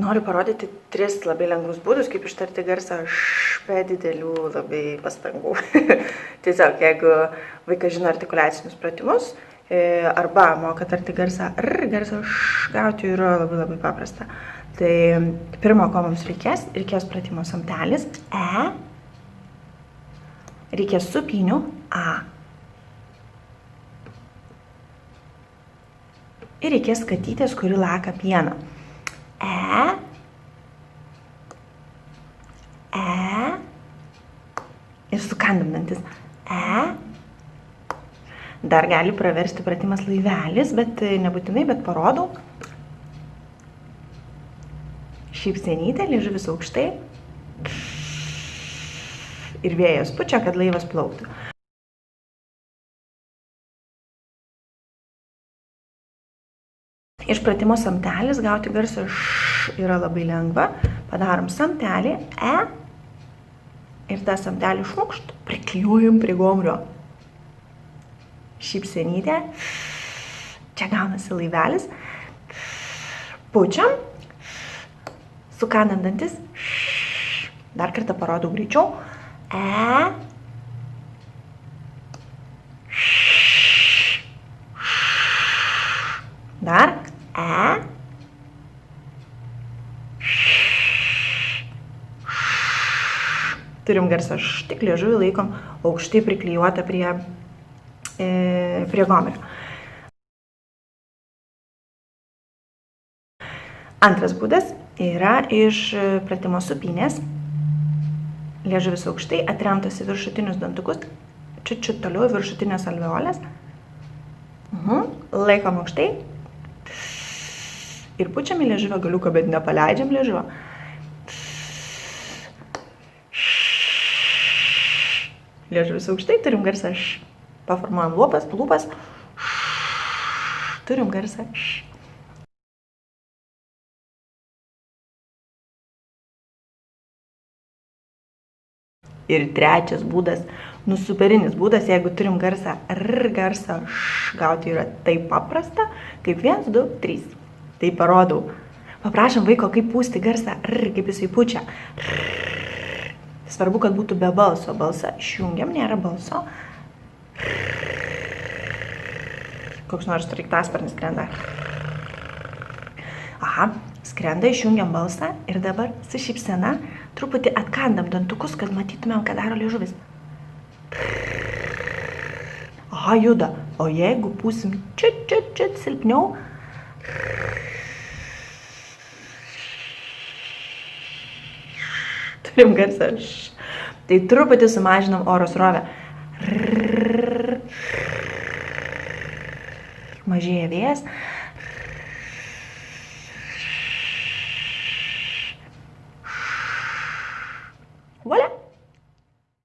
Noriu parodyti 3 labai lengvus būdus, kaip ištarti garsą š be didelių labai pastangų. Tiesiog, jeigu vaikas žino artikuliacinius pratimus, arba moka tarti garsą r, garsą š gauti yra labai paprasta. Tai pirmo, ko mums reikės pratimo samtelis e, reikės supynių a. Ir reikės katytės, kuri laka pieną. Ir sukandam dantis. Dar gali praversti pratimas laivelis, bet nebūtinai, bet parodau. Šypsenytė, liežuvis aukštai. Ir vėjas pučia, kad laivas plauktų. Iš pratimo samtelis gauti garsą š yra labai lengva. Padarom samtelį e ir tą samtelį šmukšt priklijuojam prie gomurio. Šypsenytė. Čia gaunasi laivelis. Pučiam. Sukandam dantis. Dar kartą parodau greičiau. Dar. Turim garsą š, tik liežuvį laikom aukštai priklijuotą prie gomurio. Antras būdas yra iš pratimo supynės. Liežuvis aukštai, atremtas į viršutinius dantukus, čiut toliau viršutinės alveolės. Laikom aukštai. Ir pučiam į liežuvio galiuką, bet nepaleidžiam liežuvio. Liežuvis aukštai, turim garsą š. Paformuojam lūpas. Turim garsą š. Ir trečias būdas, superinis būdas, jeigu turim garsą r, garsą š gauti yra taip paprasta, kaip 1, 2, 3. Tai parodau. Paprašom vaiko, kaip pūsti garsą r, kaip jisai pučia. Svarbu, kad būtų be balso. Balsą išjungiam, nėra balso. Koks nors sraigtasparnis skrenda. Aha, skrenda, išjungiam balsą ir dabar su šypsena truputį atkandam dantukus, kad matytumėm, ką daro liežuvis. Aha, juda. O jeigu pūsim čiut silpniau, turim garsą š. Tai truputį sumažinam oro srovę. Mažėja vėjas.